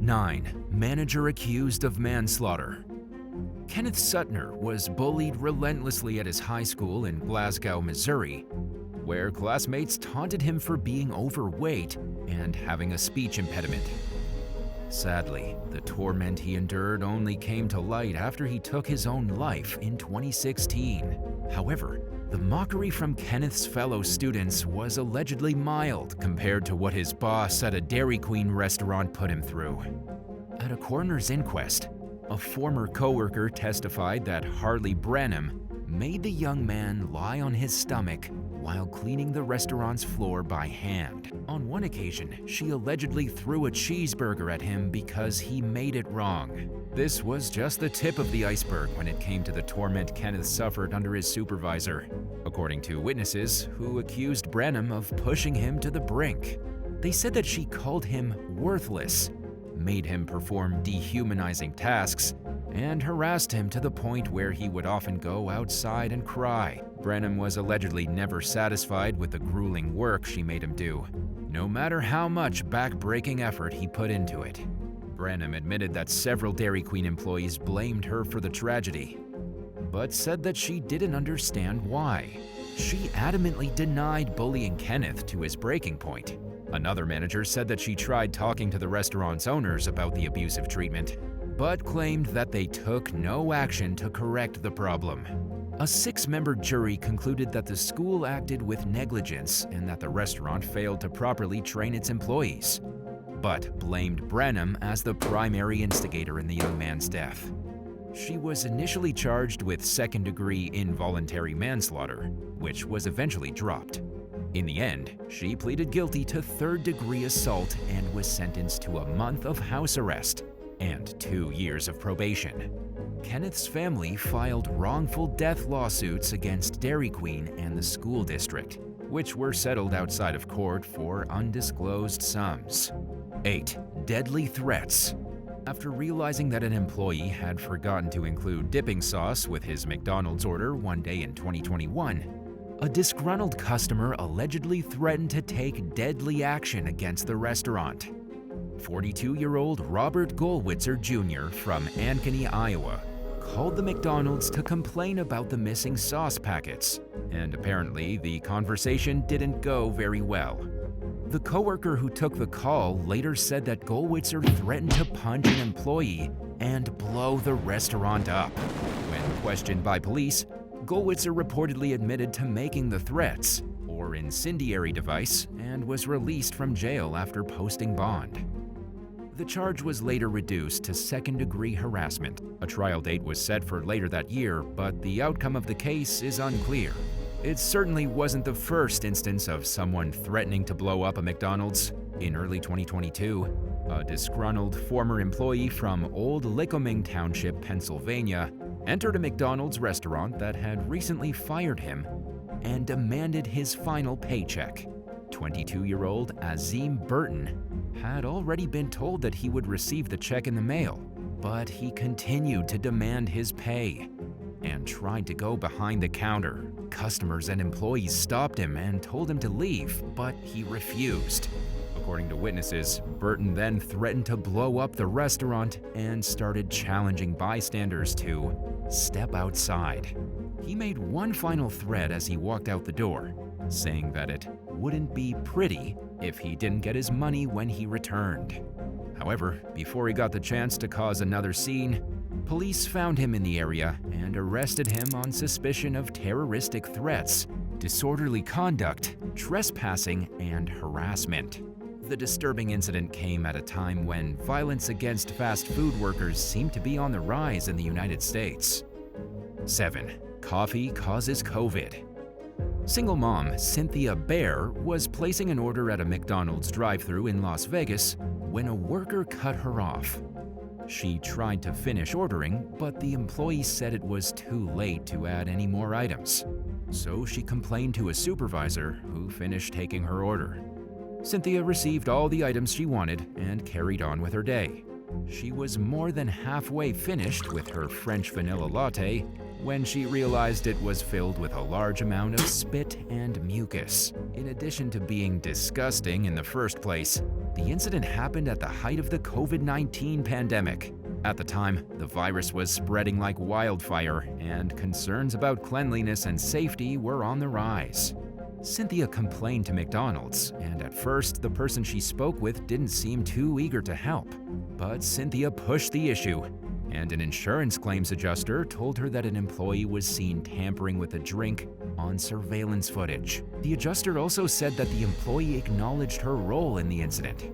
9. Manager accused of manslaughter. Kenneth Suttner was bullied relentlessly at his high school in Glasgow, Missouri, where classmates taunted him for being overweight and having a speech impediment. Sadly, the torment he endured only came to light after he took his own life in 2016. However, the mockery from Kenneth's fellow students was allegedly mild compared to what his boss at a Dairy Queen restaurant put him through. At a coroner's inquest, a former coworker testified that Harley Branham made the young man lie on his stomach while cleaning the restaurant's floor by hand. On one occasion, she allegedly threw a cheeseburger at him because he made it wrong. This was just the tip of the iceberg when it came to the torment Kenneth suffered under his supervisor, according to witnesses who accused Branham of pushing him to the brink. They said that she called him worthless, made him perform dehumanizing tasks, and harassed him to the point where he would often go outside and cry. Branham was allegedly never satisfied with the grueling work she made him do, no matter how much back-breaking effort he put into it. Branham admitted that several Dairy Queen employees blamed her for the tragedy, but said that she didn't understand why. She adamantly denied bullying Kenneth to his breaking point. Another manager said that she tried talking to the restaurant's owners about the abusive treatment, but claimed that they took no action to correct the problem. A 6-member jury concluded that the school acted with negligence and that the restaurant failed to properly train its employees, but blamed Branham as the primary instigator in the young man's death. She was initially charged with second-degree involuntary manslaughter, which was eventually dropped. In the end, she pleaded guilty to third-degree assault and was sentenced to a month of house arrest and 2 years of probation. Kenneth's family filed wrongful death lawsuits against Dairy Queen and the school district, which were settled outside of court for undisclosed sums. 8. Deadly threats. After realizing that an employee had forgotten to include dipping sauce with his McDonald's order one day in 2021, a disgruntled customer allegedly threatened to take deadly action against the restaurant. 42-year-old Robert Gollwitzer Jr. from Ankeny, Iowa, called the McDonald's to complain about the missing sauce packets, and apparently the conversation didn't go very well. The coworker who took the call later said that Gollwitzer threatened to punch an employee and blow the restaurant up. When questioned by police, Gollwitzer reportedly admitted to making the threats, or incendiary device, and was released from jail after posting bond. The charge was later reduced to second-degree harassment. A trial date was set for later that year, but the outcome of the case is unclear. It certainly wasn't the first instance of someone threatening to blow up a McDonald's. In early 2022, a disgruntled former employee from Old Lycoming Township, Pennsylvania, entered a McDonald's restaurant that had recently fired him and demanded his final paycheck. 22-year-old Azim Burton had already been told that he would receive the check in the mail, but he continued to demand his pay and tried to go behind the counter. Customers and employees stopped him and told him to leave, but he refused. According to witnesses, Burton then threatened to blow up the restaurant and started challenging bystanders to step outside. He made one final threat as he walked out the door, saying that it wouldn't be pretty if he didn't get his money when he returned. However, before he got the chance to cause another scene, police found him in the area and arrested him on suspicion of terroristic threats, disorderly conduct, trespassing, and harassment. The disturbing incident came at a time when violence against fast food workers seemed to be on the rise in the United States. 7. Coffee causes COVID. Single mom Cynthia Bear was placing an order at a McDonald's drive-thru in Las Vegas when a worker cut her off. She tried to finish ordering, but the employee said it was too late to add any more items. So she complained to a supervisor who finished taking her order. Cynthia received all the items she wanted and carried on with her day. She was more than halfway finished with her French vanilla latte when she realized it was filled with a large amount of spit and mucus. In addition to being disgusting in the first place, The incident happened at the height of the COVID-19 pandemic. At the time, the virus was spreading like wildfire, and concerns about cleanliness and safety were on the rise. Cynthia complained to McDonald's, and at first, the person she spoke with didn't seem too eager to help. But Cynthia pushed the issue, and an insurance claims adjuster told her that an employee was seen tampering with a drink on surveillance footage. The adjuster also said that the employee acknowledged her role in the incident.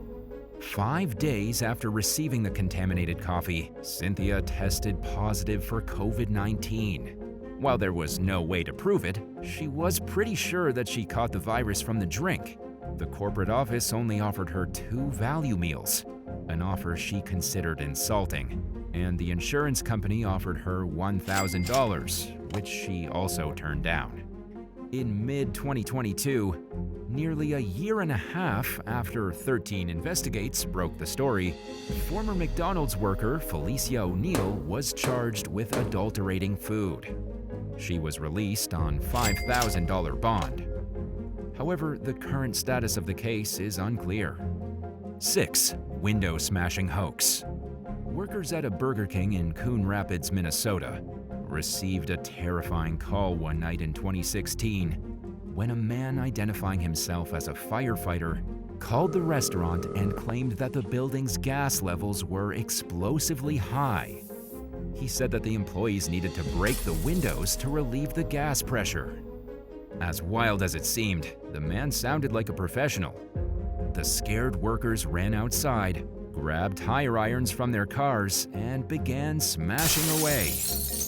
5 days after receiving the contaminated coffee, Cynthia tested positive for COVID-19. While there was no way to prove it, she was pretty sure that she caught the virus from the drink. The corporate office only offered her 2 value meals, an offer she considered insulting, and the insurance company offered her $1,000, which she also turned down. In mid-2022, nearly a year and a half after 13 Investigates broke the story, former McDonald's worker Felicia O'Neill was charged with adulterating food. She was released on $5,000 bond. However, the current status of the case is unclear. 6. Window smashing hoax. Workers at a Burger King in Coon Rapids, Minnesota, received a terrifying call one night in 2016 when a man identifying himself as a firefighter called the restaurant and claimed that the building's gas levels were explosively high. He said that the employees needed to break the windows to relieve the gas pressure. As wild as it seemed, the man sounded like a professional. The scared workers ran outside, grabbed tire irons from their cars, and began smashing away.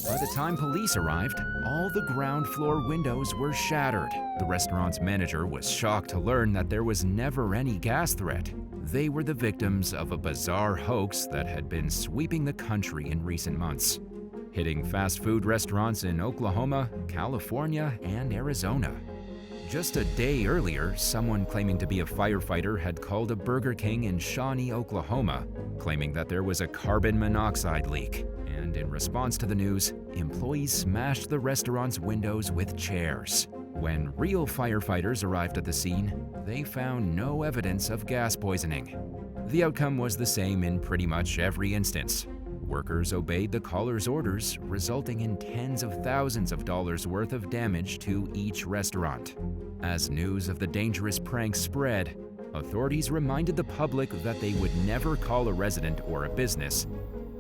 By the time police arrived, all the ground floor windows were shattered. The restaurant's manager was shocked to learn that there was never any gas threat. They were the victims of a bizarre hoax that had been sweeping the country in recent months, hitting fast food restaurants in Oklahoma, California, and Arizona. Just a day earlier, someone claiming to be a firefighter had called a Burger King in Shawnee, Oklahoma, claiming that there was a carbon monoxide leak. And in response to the news, employees smashed the restaurant's windows with chairs. When real firefighters arrived at the scene, they found no evidence of gas poisoning. The outcome was the same in pretty much every instance. Workers obeyed the caller's orders, resulting in tens of thousands of dollars worth of damage to each restaurant. As news of the dangerous prank spread, authorities reminded the public that they would never call a resident or a business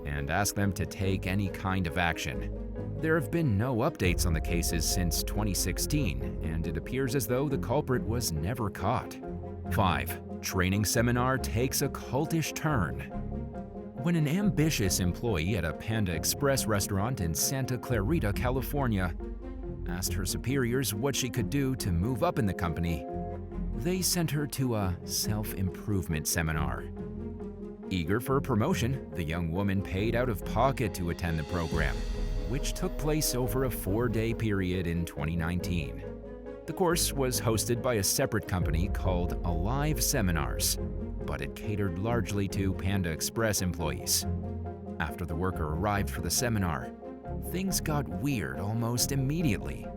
and ask them to take any kind of action. There have been no updates on the cases since 2016, and it appears as though the culprit was never caught. 5. Training seminar takes a cultish turn. When an ambitious employee at a Panda Express restaurant in Santa Clarita, California, asked her superiors what she could do to move up in the company, they sent her to a self-improvement seminar. Eager for a promotion, the young woman paid out of pocket to attend the program, which took place over a 4-day period in 2019. The course was hosted by a separate company called Alive Seminars, but it catered largely to Panda Express employees. After the worker arrived for the seminar, things got weird almost immediately.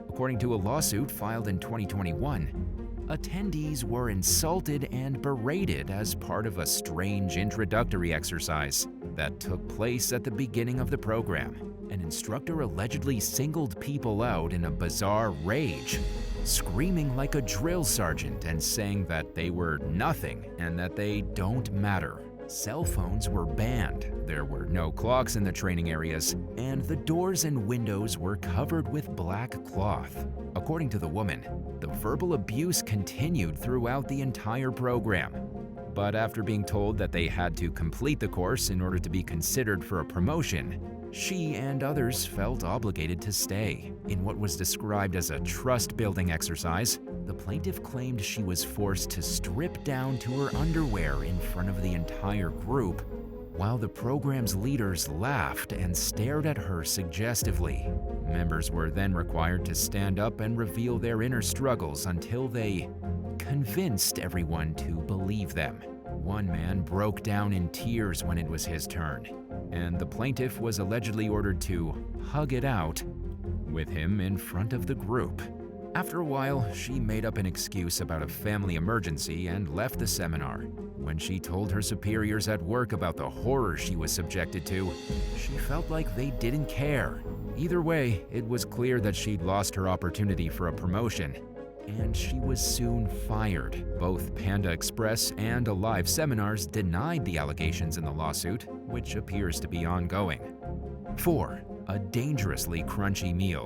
According to a lawsuit filed in 2021, attendees were insulted and berated as part of a strange introductory exercise that took place at the beginning of the program. An instructor allegedly singled people out in a bizarre rage, screaming like a drill sergeant and saying that they were nothing and that they don't matter. Cell phones were banned, there were no clocks in the training areas, and the doors and windows were covered with black cloth. According to the woman, the verbal abuse continued throughout the entire program. But after being told that they had to complete the course in order to be considered for a promotion, she and others felt obligated to stay. In what was described as a trust-building exercise, the plaintiff claimed she was forced to strip down to her underwear in front of the entire group, while the program's leaders laughed and stared at her suggestively. Members were then required to stand up and reveal their inner struggles until they convinced everyone to believe them. One man broke down in tears when it was his turn, and the plaintiff was allegedly ordered to hug it out with him in front of the group. After a while, she made up an excuse about a family emergency and left the seminar. When she told her superiors at work about the horror she was subjected to, she felt like they didn't care. Either way, it was clear that she'd lost her opportunity for a promotion, and she was soon fired. Both Panda Express and Alive Seminars denied the allegations in the lawsuit, which appears to be ongoing. 4. A dangerously crunchy meal.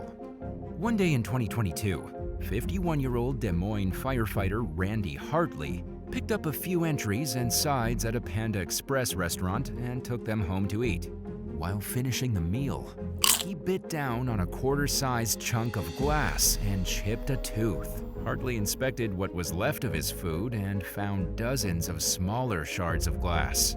One day in 2022, 51-year-old Des Moines firefighter Randy Hartley picked up a few entries and sides at a Panda Express restaurant and took them home to eat. While finishing the meal, he bit down on a quarter-sized chunk of glass and chipped a tooth. Hartley inspected what was left of his food and found dozens of smaller shards of glass.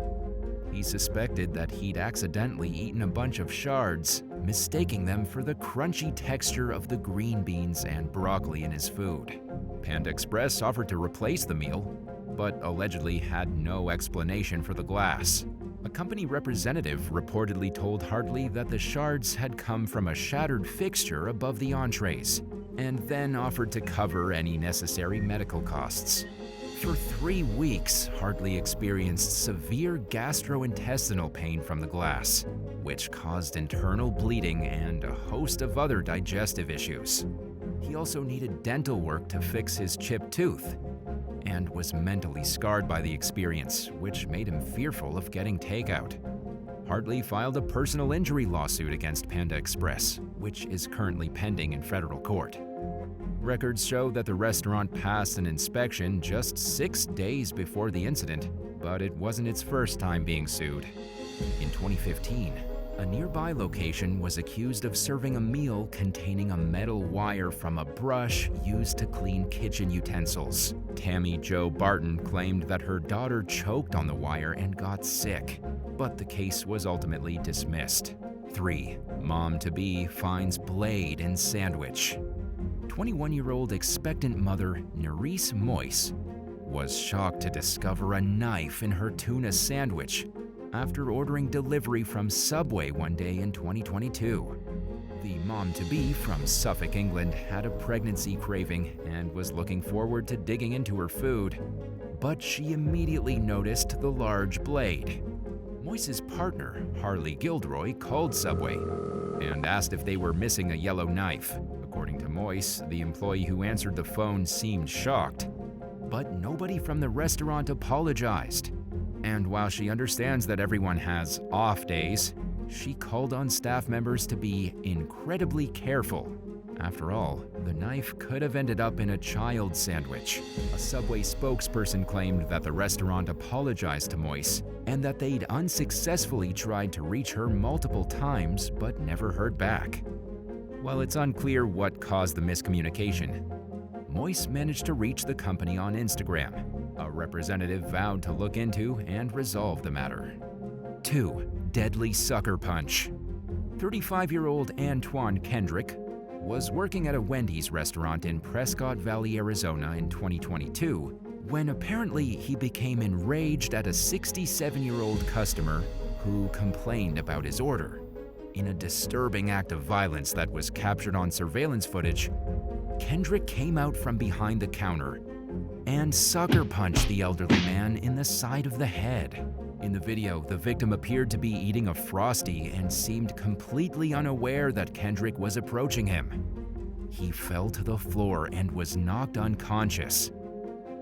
He suspected that he'd accidentally eaten a bunch of shards, mistaking them for the crunchy texture of the green beans and broccoli in his food. Panda Express offered to replace the meal, but allegedly had no explanation for the glass. A company representative reportedly told Hartley that the shards had come from a shattered fixture above the entrees, and then offered to cover any necessary medical costs. For 3 weeks, Hartley experienced severe gastrointestinal pain from the glass, which caused internal bleeding and a host of other digestive issues. He also needed dental work to fix his chipped tooth, and was mentally scarred by the experience, which made him fearful of getting takeout. Hartley filed a personal injury lawsuit against Panda Express, which is currently pending in federal court. Records show that the restaurant passed an inspection just 6 days before the incident, but it wasn't its first time being sued. In 2015, a nearby location was accused of serving a meal containing a metal wire from a brush used to clean kitchen utensils. Tammy Jo Barton claimed that her daughter choked on the wire and got sick, but the case was ultimately dismissed. 3. Mom-to-be finds blade in sandwich. 21-year-old expectant mother Nerese Moyse was shocked to discover a knife in her tuna sandwich after ordering delivery from Subway one day in 2022. The mom-to-be from Suffolk, England, had a pregnancy craving and was looking forward to digging into her food, but she immediately noticed the large blade. Moyse's partner, Harley Gilderoy, called Subway and asked if they were missing a yellow knife. According to Moyse, the employee who answered the phone seemed shocked, but nobody from the restaurant apologized. And while she understands that everyone has off days, she called on staff members to be incredibly careful. After all, the knife could have ended up in a child sandwich. A Subway spokesperson claimed that the restaurant apologized to Moyse and that they'd unsuccessfully tried to reach her multiple times but never heard back. While it's unclear what caused the miscommunication, Moyse managed to reach the company on Instagram. A representative vowed to look into and resolve the matter. 2. Deadly sucker punch. 35-year-old Antoine Kendrick was working at a Wendy's restaurant in Prescott Valley, Arizona in 2022 when apparently he became enraged at a 67-year-old customer who complained about his order. In a disturbing act of violence that was captured on surveillance footage, Kendrick came out from behind the counter and sucker punched the elderly man in the side of the head. In the video, the victim appeared to be eating a Frosty and seemed completely unaware that Kendrick was approaching him. He fell to the floor and was knocked unconscious,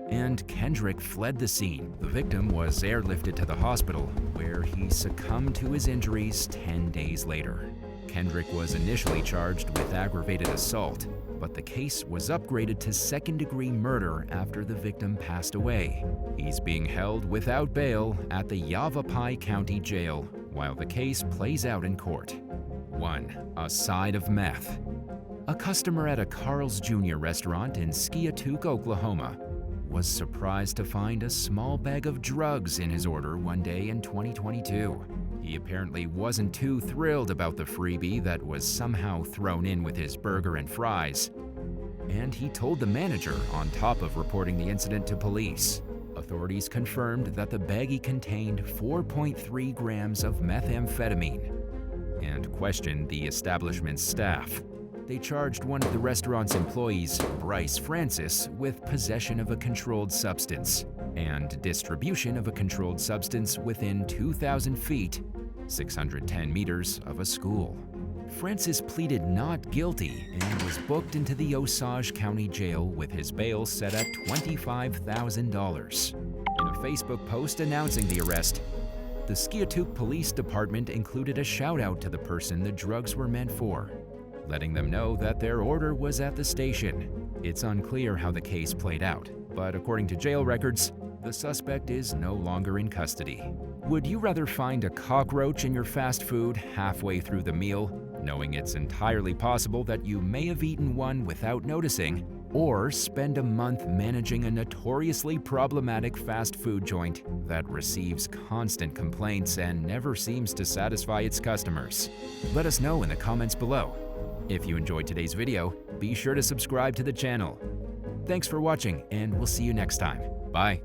and Kendrick fled the scene. The victim was airlifted to the hospital, where he succumbed to his injuries 10 days later. Kendrick was initially charged with aggravated assault, but the case was upgraded to second-degree murder after the victim passed away. He's being held without bail at the Yavapai County Jail while the case plays out in court. 1. A side of meth. A customer at a Carl's Jr. restaurant in Skiatook, Oklahoma, was surprised to find a small bag of drugs in his order one day in 2022. He apparently wasn't too thrilled about the freebie that was somehow thrown in with his burger and fries, and he told the manager on top of reporting the incident to police. Authorities confirmed that the baggie contained 4.3 grams of methamphetamine and questioned the establishment's staff. They charged one of the restaurant's employees, Bryce Francis, with possession of a controlled substance and distribution of a controlled substance within 2,000 feet, 610 meters, of a school. Francis pleaded not guilty and was booked into the Osage County Jail with his bail set at $25,000. In a Facebook post announcing the arrest, the Skiatook Police Department included a shout-out to the person the drugs were meant for, letting them know that their order was at the station. It's unclear how the case played out, but according to jail records, the suspect is no longer in custody. Would you rather find a cockroach in your fast food halfway through the meal, knowing it's entirely possible that you may have eaten one without noticing, or spend a month managing a notoriously problematic fast food joint that receives constant complaints and never seems to satisfy its customers? Let us know in the comments below. If you enjoyed today's video, be sure to subscribe to the channel. Thanks for watching, and we'll see you next time. Bye.